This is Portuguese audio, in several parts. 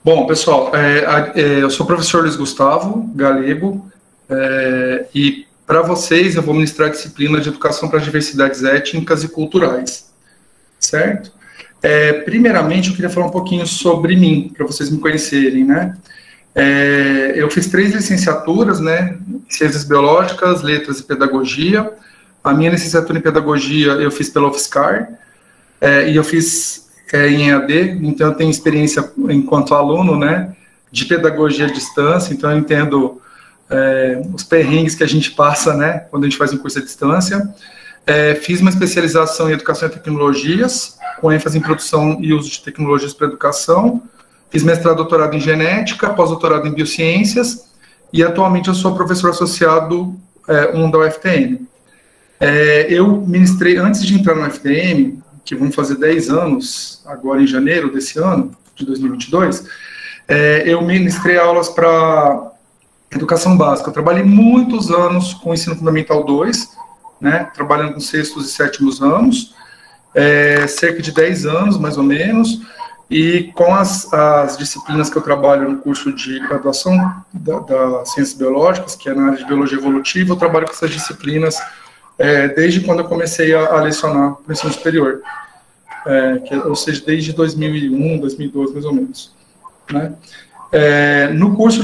Bom, pessoal, eu sou o professor Luiz Gustavo Galego, e para vocês eu vou ministrar a disciplina de Educação para as Diversidades Étnicas e Culturais, certo? Primeiramente, eu queria falar um pouquinho sobre mim, para vocês me conhecerem, né? Eu fiz 3 licenciaturas, né? Ciências Biológicas, Letras e Pedagogia. A minha licenciatura em Pedagogia eu fiz pela UFSCar, e eu fiz em EAD, então eu tenho experiência enquanto aluno, né, de pedagogia à distância, então eu entendo os perrengues que a gente passa, né, quando a gente faz um curso à distância. Fiz uma especialização em Educação e Tecnologias, com ênfase em produção e uso de tecnologias para educação. Fiz mestrado e doutorado em Genética, pós-doutorado em Biociências, e atualmente eu sou professor associado 1 da UFTM. Eu ministrei, antes de entrar no UFTM, que vão fazer 10 anos, agora em janeiro desse ano, de 2022, eu ministrei aulas para educação básica. Eu trabalhei muitos anos com o ensino fundamental 2, né, trabalhando com 6º e 7º anos, cerca de 10 anos, mais ou menos, e com as disciplinas que eu trabalho no curso de graduação da Ciências Biológicas, que é na área de Biologia Evolutiva, eu trabalho com essas disciplinas desde quando eu comecei a lecionar no ensino superior, ou seja, desde 2001, 2002, mais ou menos, né? No curso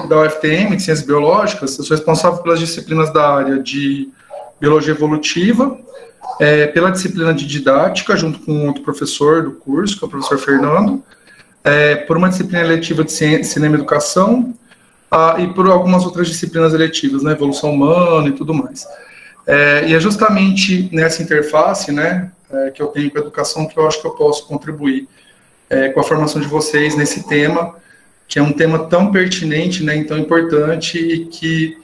da UFTM, de Ciências Biológicas, eu sou responsável pelas disciplinas da área de Biologia Evolutiva, pela disciplina de Didática, junto com outro professor do curso, que é o professor Fernando, por uma disciplina eletiva de Cinema e Educação, e por algumas outras disciplinas eletivas, né, Evolução Humana e tudo mais. E é justamente nessa interface, né, que eu tenho com a educação que eu acho que eu posso contribuir com a formação de vocês nesse tema, que é um tema tão pertinente, né, e tão importante, e que,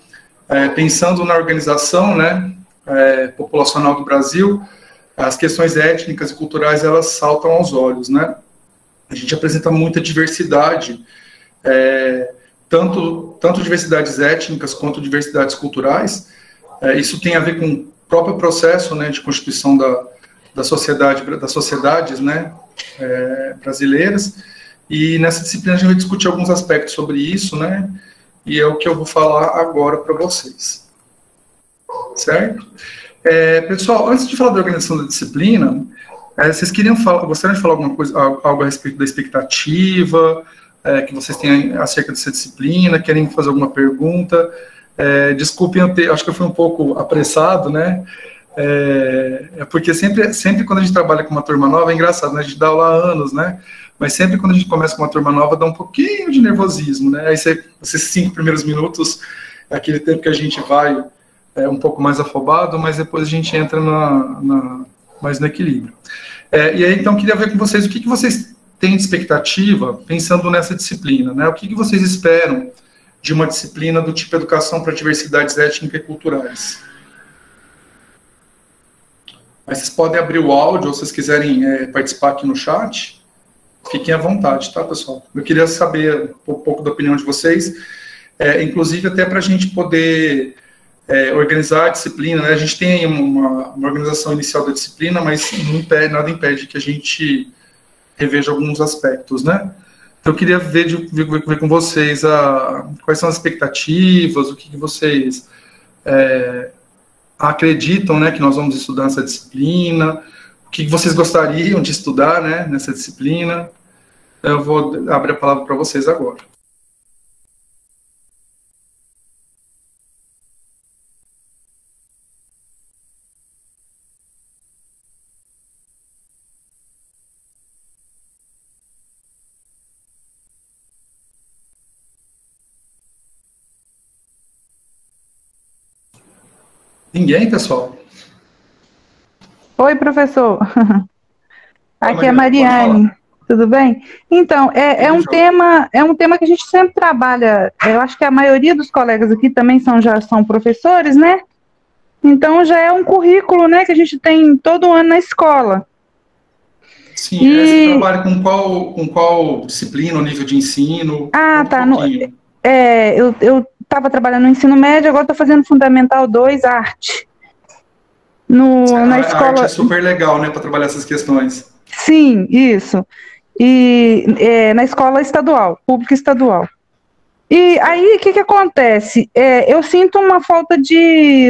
pensando na organização, né, populacional do Brasil, as questões étnicas e culturais, elas saltam aos olhos, né? A gente apresenta muita diversidade, tanto diversidades étnicas quanto diversidades culturais. Isso tem a ver com o próprio processo, né, de constituição das sociedades, né, brasileiras, e nessa disciplina a gente vai discutir alguns aspectos sobre isso, né, e é o que eu vou falar agora para vocês, certo? Pessoal, antes de falar da organização da disciplina, vocês gostariam de falar alguma coisa, algo a respeito da expectativa que vocês têm acerca dessa disciplina, querem fazer alguma pergunta? Desculpem, acho que eu fui um pouco apressado, né? Porque sempre quando a gente trabalha com uma turma nova, é engraçado, né? A gente dá aula há anos, né? Mas sempre quando a gente começa com uma turma nova, dá um pouquinho de nervosismo, né? Aí esses 5 primeiros minutos, é aquele tempo que a gente vai um pouco mais afobado, mas depois a gente entra mais no equilíbrio. E aí, então, queria ver com vocês o que vocês têm de expectativa pensando nessa disciplina, né? O que vocês esperam de uma disciplina do tipo Educação para Diversidades Étnicas e Culturais. Mas vocês podem abrir o áudio, ou se vocês quiserem participar aqui no chat, fiquem à vontade, tá, pessoal? Eu queria saber um pouco da opinião de vocês, inclusive até para a gente poder organizar a disciplina, né? A gente tem uma organização inicial da disciplina, mas nada impede que a gente reveja alguns aspectos, né? Então, eu queria ver com vocês quais são as expectativas, o que vocês acreditam, né, que nós vamos estudar nessa disciplina, o que vocês gostariam de estudar, né, nessa disciplina. Eu vou abrir a palavra para vocês agora. Ninguém, pessoal? Oi, professor. Aqui é a Mariane. Mariane. Tudo bem? Então, é um tema que a gente sempre trabalha. Eu acho que a maioria dos colegas aqui também já são professores, né? Então, já é um currículo, né, que a gente tem todo ano na escola. Sim, você trabalha com qual disciplina, o nível de ensino? Tá. Eu estava trabalhando no ensino médio, agora estou fazendo Fundamental 2, Arte. Na escola... A arte é super legal, né, para trabalhar essas questões. Sim, isso. na escola estadual, pública estadual. E aí, o que acontece? Eu sinto uma falta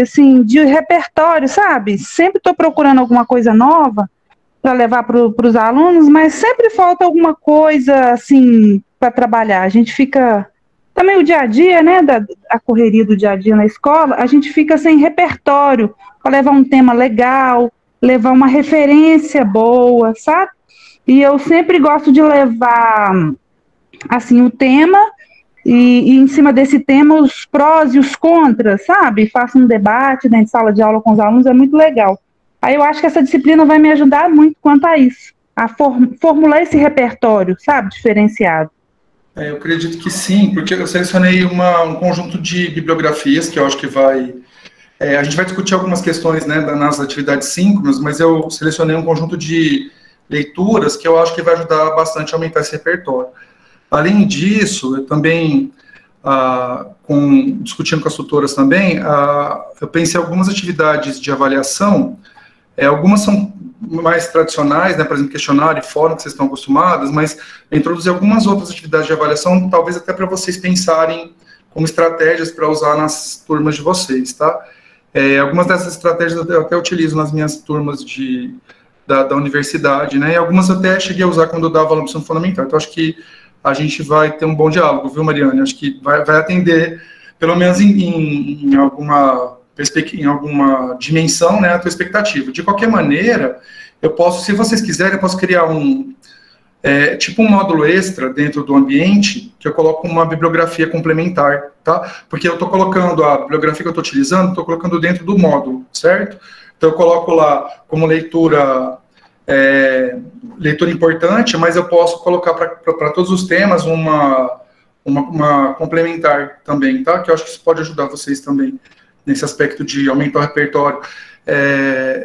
assim, de repertório, sabe? Sempre estou procurando alguma coisa nova para levar para os alunos, mas sempre falta alguma coisa, assim, para trabalhar. A gente fica... Também o dia a dia, né, a correria do dia a dia na escola, a gente fica sem repertório para levar um tema legal, levar uma referência boa, sabe? E eu sempre gosto de levar, assim, o tema... E em cima desse tema, os prós e os contras, sabe? Faço um debate dentro de sala de aula com os alunos, é muito legal. Aí eu acho que essa disciplina vai me ajudar muito quanto a isso, a formular esse repertório, sabe? Diferenciado. Eu acredito que sim, porque eu selecionei um conjunto de bibliografias que eu acho que vai... a gente vai discutir algumas questões, né, nas atividades síncronas, mas eu selecionei um conjunto de leituras que eu acho que vai ajudar bastante a aumentar esse repertório. Além disso, eu também, discutindo com as tutoras também, eu pensei em algumas atividades de avaliação, algumas são mais tradicionais, né, por exemplo, questionário e fórum, que vocês estão acostumados, mas eu introduzi algumas outras atividades de avaliação, talvez até para vocês pensarem como estratégias para usar nas turmas de vocês, tá? Algumas dessas estratégias eu até utilizo nas minhas turmas da universidade, né, e algumas eu até cheguei a usar quando eu dava aula no ensino fundamental, então acho que a gente vai ter um bom diálogo, viu, Mariane? Acho que vai atender, pelo menos em alguma dimensão, né, a tua expectativa. De qualquer maneira, eu posso, se vocês quiserem, eu posso criar tipo um módulo extra dentro do ambiente, que eu coloco uma bibliografia complementar, tá? Porque eu estou colocando a bibliografia que eu estou utilizando, estou colocando dentro do módulo, certo? Então, eu coloco lá como leitura importante, mas eu posso colocar para todos os temas uma complementar também, tá? Que eu acho que isso pode ajudar vocês também, nesse aspecto de aumentar o repertório.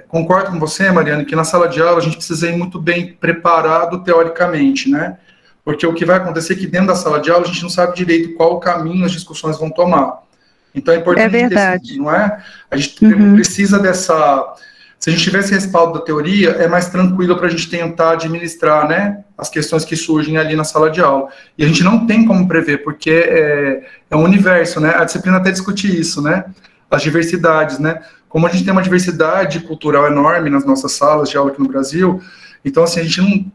Concordo com você, Mariana, que na sala de aula a gente precisa ir muito bem preparado teoricamente, né? Porque o que vai acontecer é que dentro da sala de aula a gente não sabe direito qual caminho as discussões vão tomar. Então é importante decidir, não é? A gente precisa dessa... Se a gente tivesse respaldo da teoria, é mais tranquilo para a gente tentar administrar, né, as questões que surgem ali na sala de aula. E a gente não tem como prever, porque é um universo, né? A disciplina até discute isso, né? As diversidades, né? Como a gente tem uma diversidade cultural enorme nas nossas salas de aula aqui no Brasil, então, assim, a gente não...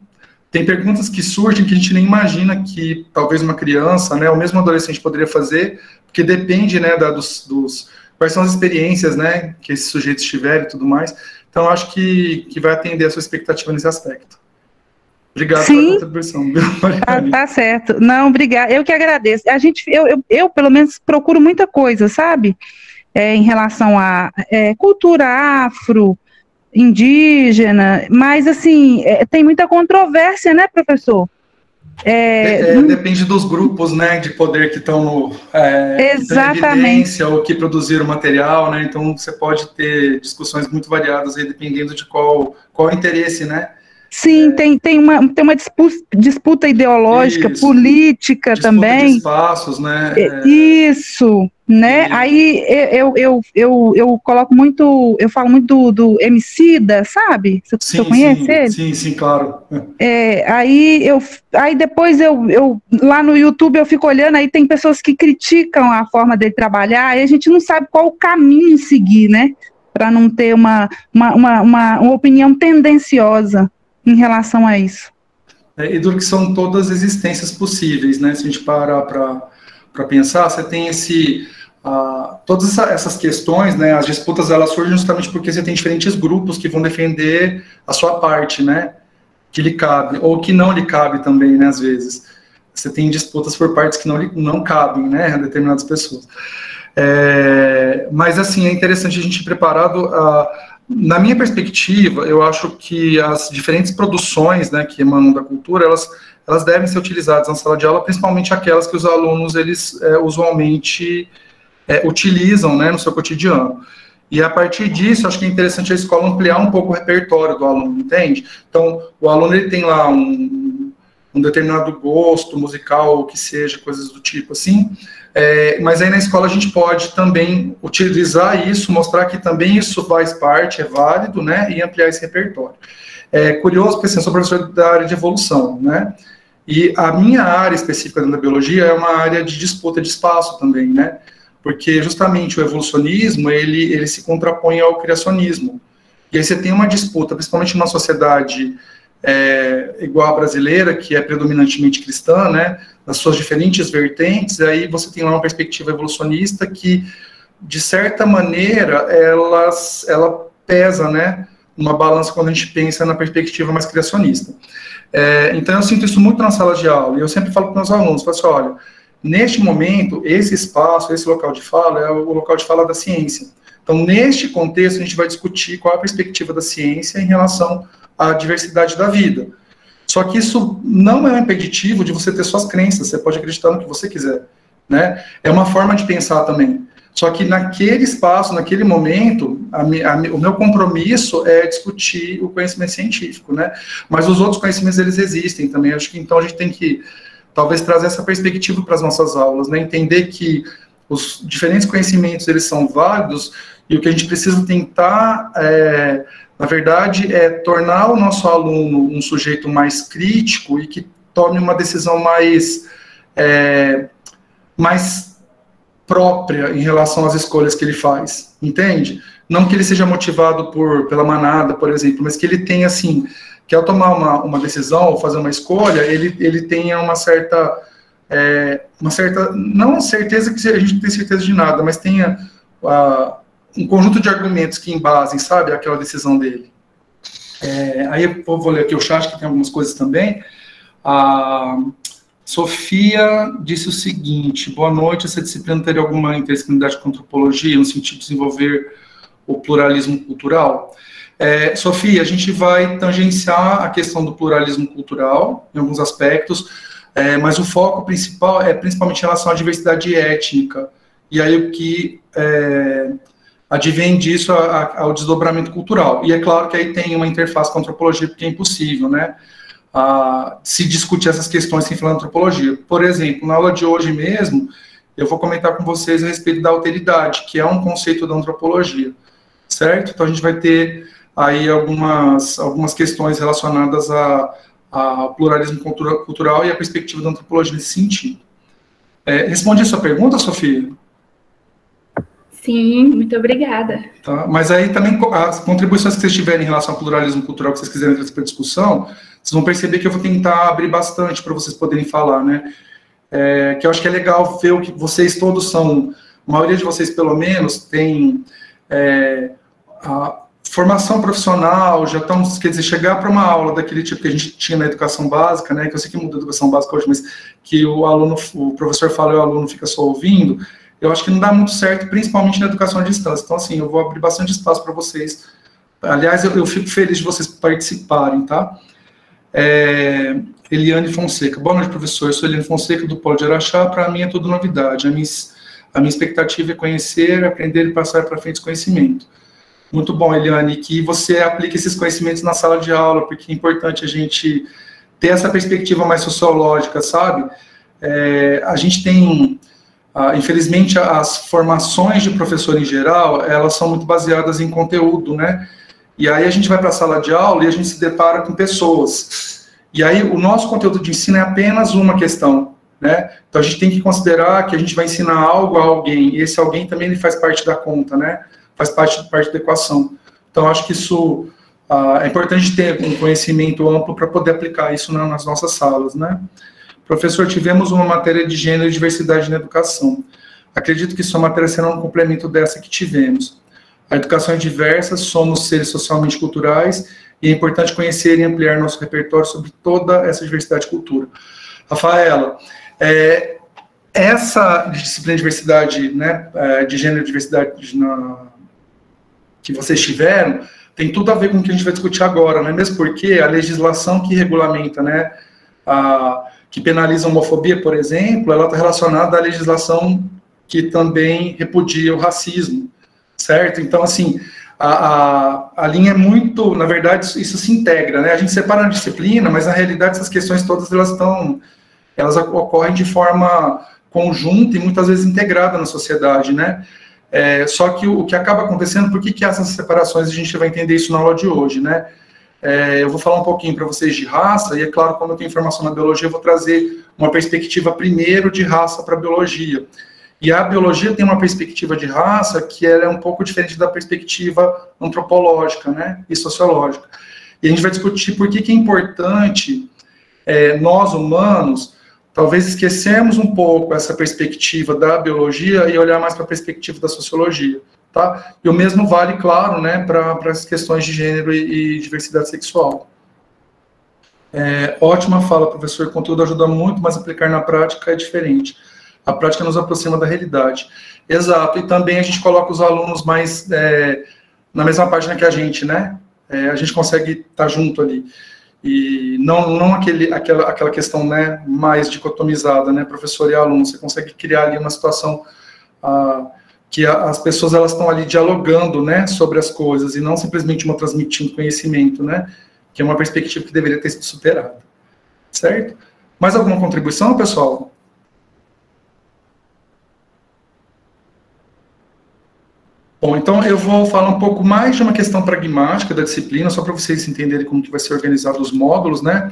Tem perguntas que surgem que a gente nem imagina que talvez uma criança, né, ou mesmo um adolescente poderia fazer, porque depende, né, quais são as experiências, né, que esses sujeitos tiveram e tudo mais. Então, acho que vai atender a sua expectativa nesse aspecto. Obrigado pela contribuição, viu, Mariane? Tá certo. Não, obrigada. Eu que agradeço. Eu, pelo menos, procuro muita coisa, sabe? Em relação à cultura afro, indígena, mas, assim, tem muita controvérsia, né, professor? Depende dos grupos, né, de poder que estão Exatamente. em evidência ou que produziram material, né, então você pode ter discussões muito variadas aí, dependendo de qual o interesse, né. Sim, tem uma disputa ideológica, política disputa também. De espaços, né. Isso, né? Aí eu coloco muito, eu falo muito do Emicida, sabe? Você conhece ele? Sim, claro. Aí depois eu lá no YouTube eu fico olhando, aí tem pessoas que criticam a forma dele trabalhar, e a gente não sabe qual o caminho seguir, né? Para não ter uma opinião tendenciosa em relação a isso. E do que são todas as existências possíveis, né? Se a gente parar para pensar, você tem todas essas questões, né? As disputas, elas surgem justamente porque você tem diferentes grupos que vão defender a sua parte, né? Que lhe cabe, ou que não lhe cabe também, né? Às vezes. Você tem disputas por partes que não cabem, né? A determinadas pessoas. Mas, assim, é interessante a gente ir preparado. Na minha perspectiva, eu acho que as diferentes produções, né, que emanam da cultura, elas devem ser utilizadas na sala de aula, principalmente aquelas que os alunos, eles usualmente utilizam, né, no seu cotidiano. E a partir disso, acho que é interessante a escola ampliar um pouco o repertório do aluno, entende? Então, o aluno, ele tem lá um determinado gosto musical, ou que seja, coisas do tipo assim, mas aí na escola a gente pode também utilizar isso, mostrar que também isso faz parte, é válido, né, e ampliar esse repertório. É curioso, porque assim, eu sou professor da área de evolução, né? E a minha área específica dentro da biologia é uma área de disputa de espaço também, né? Porque justamente o evolucionismo, ele se contrapõe ao criacionismo. E aí você tem uma disputa, principalmente numa sociedade igual a brasileira, que é predominantemente cristã, né? Nas suas diferentes vertentes, aí você tem lá uma perspectiva evolucionista que, de certa maneira, ela pesa, né? Uma balança quando a gente pensa na perspectiva mais criacionista. Então, eu sinto isso muito na sala de aula, e eu sempre falo para os meus alunos, falo assim, olha, neste momento, esse espaço, esse local de fala, é o local de fala da ciência. Então, neste contexto, a gente vai discutir qual é a perspectiva da ciência em relação à diversidade da vida. Só que isso não é um impeditivo de você ter suas crenças, você pode acreditar no que você quiser, né? É uma forma de pensar também. Só que naquele espaço, naquele momento, o meu compromisso é discutir o conhecimento científico, né? Mas os outros conhecimentos, eles existem também. Acho que então a gente tem que, talvez, trazer essa perspectiva para as nossas aulas, né? Entender que os diferentes conhecimentos, eles são válidos e o que a gente precisa tentar, na verdade, é tornar o nosso aluno um sujeito mais crítico e que tome uma decisão mais própria em relação às escolhas que ele faz, entende? Não que ele seja motivado pela manada, por exemplo, mas que ele tenha, assim, que ao tomar uma decisão ou fazer uma escolha, ele tenha uma certa, não certeza que a gente não tem certeza de nada, mas tenha um conjunto de argumentos que embasem, sabe, aquela decisão dele. Aí eu vou ler aqui o chat, que tem algumas coisas também. Sofia disse o seguinte: boa noite, essa disciplina teria alguma interdisciplinaridade com antropologia, no sentido de desenvolver o pluralismo cultural? Sofia, a gente vai tangenciar a questão do pluralismo cultural, em alguns aspectos, mas o foco principal é principalmente em relação à diversidade étnica, e aí o que advém disso ao desdobramento cultural. E é claro que aí tem uma interface com a antropologia, porque é impossível, né? Se discutir essas questões sem falar de antropologia. Por exemplo, na aula de hoje mesmo, eu vou comentar com vocês a respeito da alteridade, que é um conceito da antropologia, certo? Então, a gente vai ter aí algumas questões relacionadas ao pluralismo cultural e à perspectiva da antropologia nesse sentido. Responde a sua pergunta, Sofia? Sim, muito obrigada. Tá, mas aí também as contribuições que vocês tiverem em relação ao pluralismo cultural que vocês quiserem trazer para a discussão, vocês vão perceber que eu vou tentar abrir bastante para vocês poderem falar, né? Que eu acho que é legal ver o que vocês todos são, a maioria de vocês pelo menos tem a formação profissional, já estão, quer dizer, chegar para uma aula daquele tipo que a gente tinha na educação básica, né? Que eu sei que muda a educação básica hoje, mas que o professor fala e o aluno fica só ouvindo. Eu acho que não dá muito certo, principalmente na educação à distância. Então, assim, eu vou abrir bastante espaço para vocês. Aliás, eu fico feliz de vocês participarem, tá? Eliane Fonseca. Boa noite, professor. Eu sou Eliane Fonseca, do Polo de Araxá. Para mim é tudo novidade. A minha expectativa é conhecer, aprender e passar para frente esse conhecimento. Muito bom, Eliane, que você aplique esses conhecimentos na sala de aula, porque é importante a gente ter essa perspectiva mais sociológica, sabe? A gente tem... infelizmente, as formações de professor em geral, elas são muito baseadas em conteúdo, né? E aí a gente vai para a sala de aula e a gente se depara com pessoas. E aí o nosso conteúdo de ensino é apenas uma questão, né? Então a gente tem que considerar que a gente vai ensinar algo a alguém, e esse alguém também ele faz parte da conta, né? Faz parte da equação. Então acho que isso é importante ter um conhecimento amplo para poder aplicar isso nas nossas salas, né? Professor, tivemos uma matéria de gênero e diversidade na educação. Acredito que sua matéria será um complemento dessa que tivemos. A educação é diversa, somos seres socialmente culturais, e é importante conhecer e ampliar nosso repertório sobre toda essa diversidade de cultura. Rafaela, essa disciplina de diversidade, né, de gênero e diversidade que vocês tiveram, tem tudo a ver com o que a gente vai discutir agora, né? Mesmo porque a legislação que regulamenta, né, que penaliza a homofobia, por exemplo, ela está relacionada à legislação que também repudia o racismo, certo? Então, assim, a linha é muito, na verdade, isso se integra, né? A gente separa na disciplina, mas na realidade essas questões todas elas ocorrem de forma conjunta e muitas vezes integrada na sociedade, né? Só que o que acaba acontecendo, por que essas separações, a gente vai entender isso na aula de hoje, né? eu vou falar um pouquinho para vocês de raça, e é claro, como eu tenho informação na biologia, eu vou trazer uma perspectiva primeiro de raça para a biologia. E a biologia tem uma perspectiva de raça que é um pouco diferente da perspectiva antropológica, né, e sociológica. E a gente vai discutir por que é importante nós, humanos, talvez esquecermos um pouco essa perspectiva da biologia e olhar mais para a perspectiva da sociologia, tá? E o mesmo vale, claro, né, para as questões de gênero e diversidade sexual. Ótima fala, professor. O conteúdo ajuda muito, mas aplicar na prática é diferente. A prática nos aproxima da realidade. Exato. E também a gente coloca os alunos mais na mesma página que a gente, né? A gente consegue estar junto ali. E não aquela questão, né, mais dicotomizada, né, professor e aluno. Você consegue criar ali uma situação que as pessoas elas estão ali dialogando, né, sobre as coisas e não simplesmente uma transmitindo conhecimento, né, que é uma perspectiva que deveria ter sido superada. Certo? Mais alguma contribuição, pessoal? Bom, então eu vou falar um pouco mais de uma questão pragmática da disciplina, só para vocês entenderem como que vai ser organizado os módulos, né?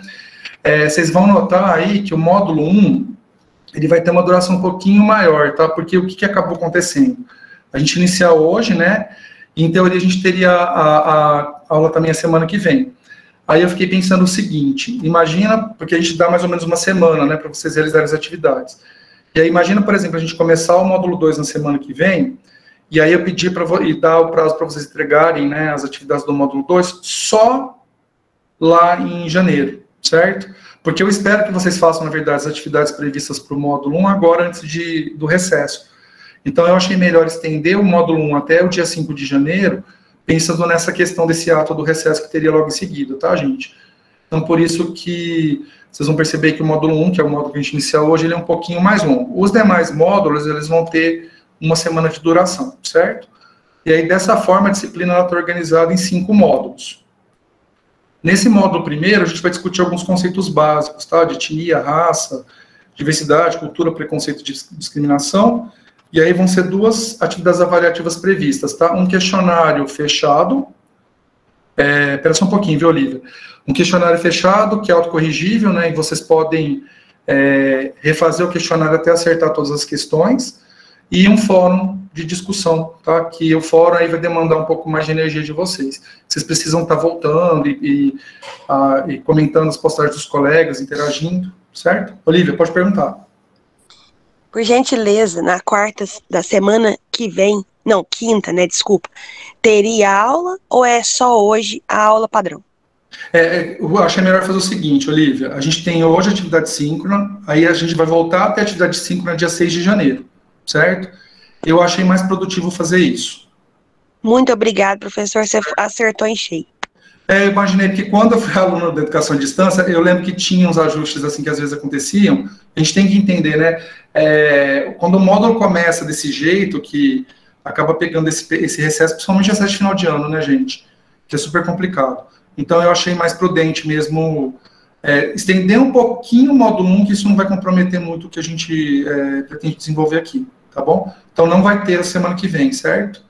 Vocês vão notar aí que o módulo 1, ele vai ter uma duração um pouquinho maior, tá? Porque o que acabou acontecendo? A gente inicia hoje, né? E, em teoria, a gente teria a aula também a semana que vem. Aí eu fiquei pensando o seguinte, imagina, porque a gente dá mais ou menos uma semana, né, para vocês realizarem as atividades. E aí imagina, por exemplo, a gente começar o módulo 2 na semana que vem, e aí eu pedi e dar o prazo para vocês entregarem, né, as atividades do módulo 2 só lá em janeiro, certo? Porque eu espero que vocês façam, na verdade, as atividades previstas para o módulo 1 agora, antes do recesso. Então, eu achei melhor estender o módulo 1 até o dia 5 de janeiro, pensando nessa questão desse ato do recesso que teria logo em seguida, tá, gente? Então, por isso que vocês vão perceber que o módulo 1, que é o módulo que a gente inicia hoje, ele é um pouquinho mais longo. Os demais módulos, eles vão ter uma semana de duração, certo? E aí, dessa forma, a disciplina está organizada em 5 módulos. Nesse módulo primeiro, a gente vai discutir alguns conceitos básicos, tá? De etnia, raça, diversidade, cultura, preconceito e discriminação. E aí vão ser 2 atividades avaliativas previstas, tá? Um questionário fechado. Espera só um pouquinho, viu, Olivia? Um questionário fechado, que é autocorrigível, né? E vocês podem refazer o questionário até acertar todas as questões. E um fórum de discussão, tá? Que o fórum aí vai demandar um pouco mais de energia de vocês. Vocês precisam estar voltando e comentando as postagens dos colegas, interagindo, certo? Olivia, pode perguntar. Por gentileza, na quarta da semana que vem, não, quinta, né, desculpa, teria aula ou é só hoje a aula padrão? Eu achei melhor fazer o seguinte, Olivia, a gente tem hoje atividade síncrona, aí a gente vai voltar a ter atividade síncrona dia 6 de janeiro, certo? Eu achei mais produtivo fazer isso. Muito obrigado, professor, você acertou em cheio. Eu imaginei que quando eu fui aluno da educação à distância, eu lembro que tinha uns ajustes assim que às vezes aconteciam. A gente tem que entender, né? Quando o módulo começa desse jeito, que acaba pegando esse recesso, principalmente recesso de final de ano, né, gente? Que é super complicado. Então eu achei mais prudente mesmo estender um pouquinho o módulo 1, que isso não vai comprometer muito o que a gente pretende desenvolver aqui, tá bom? Então não vai ter a semana que vem, certo?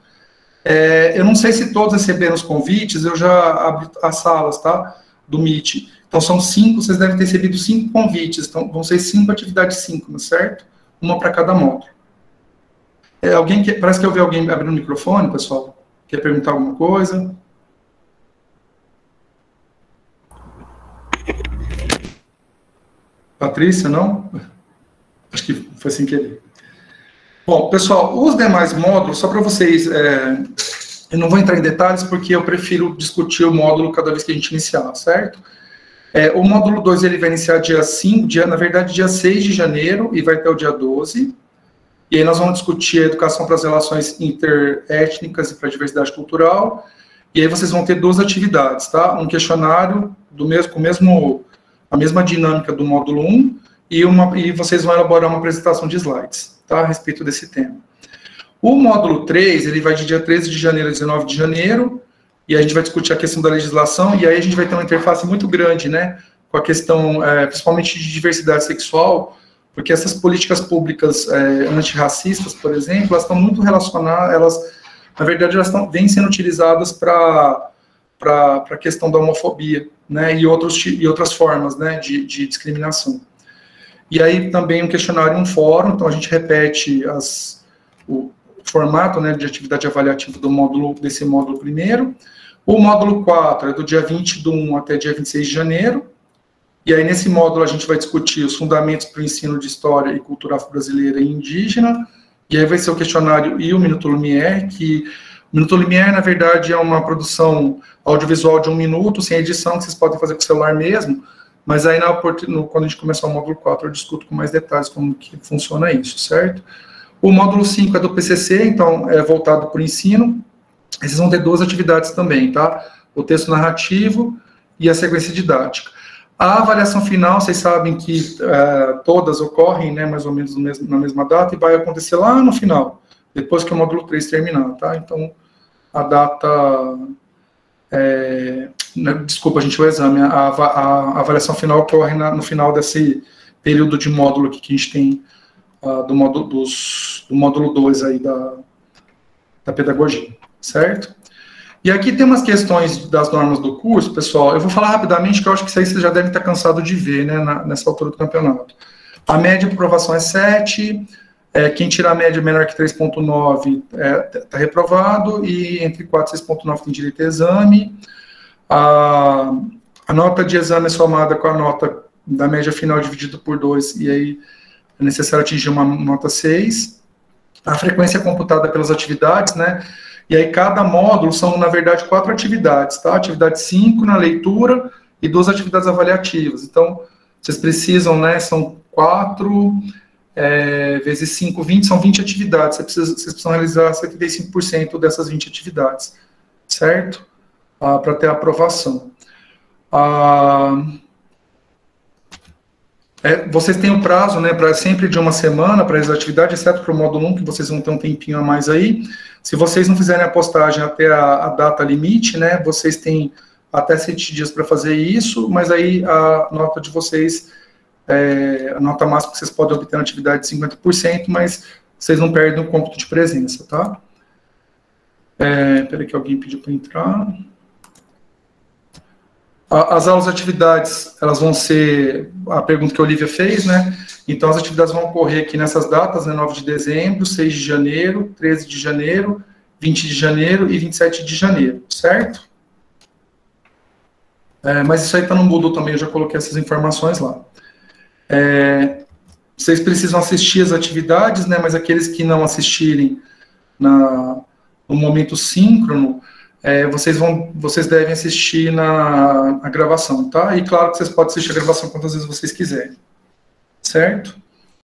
Eu não sei se todos receberam os convites, eu já abri as salas, tá? Do Meet. Então, são 5, vocês devem ter recebido 5 convites. Então, vão ser 5 atividades síncronas, certo? Uma para cada módulo. Parece que eu vi alguém abrindo o microfone, pessoal. Quer perguntar alguma coisa? Patrícia, não? Acho que foi sem querer. Bom, pessoal, os demais módulos, só para vocês, eu não vou entrar em detalhes porque eu prefiro discutir o módulo cada vez que a gente iniciar, certo? O módulo 2 ele vai iniciar dia 5, na verdade dia 6 de janeiro e vai até o dia 12. E aí nós vamos discutir a educação para as relações interétnicas e para a diversidade cultural. E aí vocês vão ter 2 atividades, tá? Um questionário com a mesma dinâmica do módulo 1 e vocês vão elaborar uma apresentação de slides, tá? A respeito desse tema. O módulo 3, ele vai de dia 13 de janeiro a 19 de janeiro, e a gente vai discutir a questão da legislação, e aí a gente vai ter uma interface muito grande, né, com a questão, principalmente de diversidade sexual, porque essas políticas públicas antirracistas, por exemplo, elas estão muito relacionadas, na verdade, elas vêm sendo utilizadas para para a questão da homofobia, né, e outras formas, né, de discriminação. E aí também um questionário e um fórum, então a gente repete o formato, né, de atividade avaliativa desse módulo primeiro. O módulo 4 é do dia 20/1 até dia 26 de janeiro, e aí nesse módulo a gente vai discutir os fundamentos para o ensino de história e cultura afro-brasileira e indígena, e aí vai ser o questionário e o Minuto Lumière, que o Minuto Lumière, na verdade, é uma produção audiovisual de 1 minuto, sem edição, que vocês podem fazer com o celular mesmo, mas aí quando a gente começar o módulo 4, eu discuto com mais detalhes como que funciona isso, certo? O módulo 5 é do PCC, então é voltado para o ensino. Esses vão ter 2 atividades também, tá? O texto narrativo e a sequência didática. A avaliação final, vocês sabem que todas ocorrem, né, mais ou menos na mesma data, e vai acontecer lá no final, depois que o módulo 3 terminar, tá? Então, a data... desculpa, gente, o exame. A avaliação final ocorre no final desse período de módulo aqui que a gente tem, do módulo 2 aí da pedagogia, certo? E aqui tem umas questões das normas do curso, pessoal. Eu vou falar rapidamente, que eu acho que isso aí vocês já devem estar cansados de ver, né, nessa altura do campeonato. A média de aprovação é 7, quem tirar a média menor que 3,9 está reprovado, e entre 4 e 6,9 tem direito a exame. A nota de exame é somada com a nota da média final dividida por 2, e aí é necessário atingir uma nota 6. A frequência é computada pelas atividades, né? E aí cada módulo são, na verdade, 4 atividades, tá? Atividade 5 na leitura e 2 atividades avaliativas. Então, vocês precisam, né, são 4 vezes 5, 20, são 20 atividades. Vocês precisam realizar 75% dessas 20 atividades, certo? Para ter a aprovação. Vocês têm um prazo, né, sempre de 1 semana para essa atividade, exceto para o módulo 1, que vocês vão ter um tempinho a mais aí. Se vocês não fizerem a postagem até a data limite, né, vocês têm até 7 dias para fazer isso, mas aí a nota de vocês, a nota máxima que vocês podem obter na atividade é 50%, mas vocês não perdem o cômputo de presença, tá? Peraí que alguém pediu para entrar. As aulas e atividades, elas vão ser a pergunta que a Olivia fez, né? Então, as atividades vão ocorrer aqui nessas datas, né? 9 de dezembro, 6 de janeiro, 13 de janeiro, 20 de janeiro e 27 de janeiro, certo? Mas isso aí está no Moodle também, eu já coloquei essas informações lá. Vocês precisam assistir as atividades, né? Mas aqueles que não assistirem no momento síncrono, vocês devem assistir na gravação, tá? E claro que vocês podem assistir a gravação quantas vezes vocês quiserem, certo?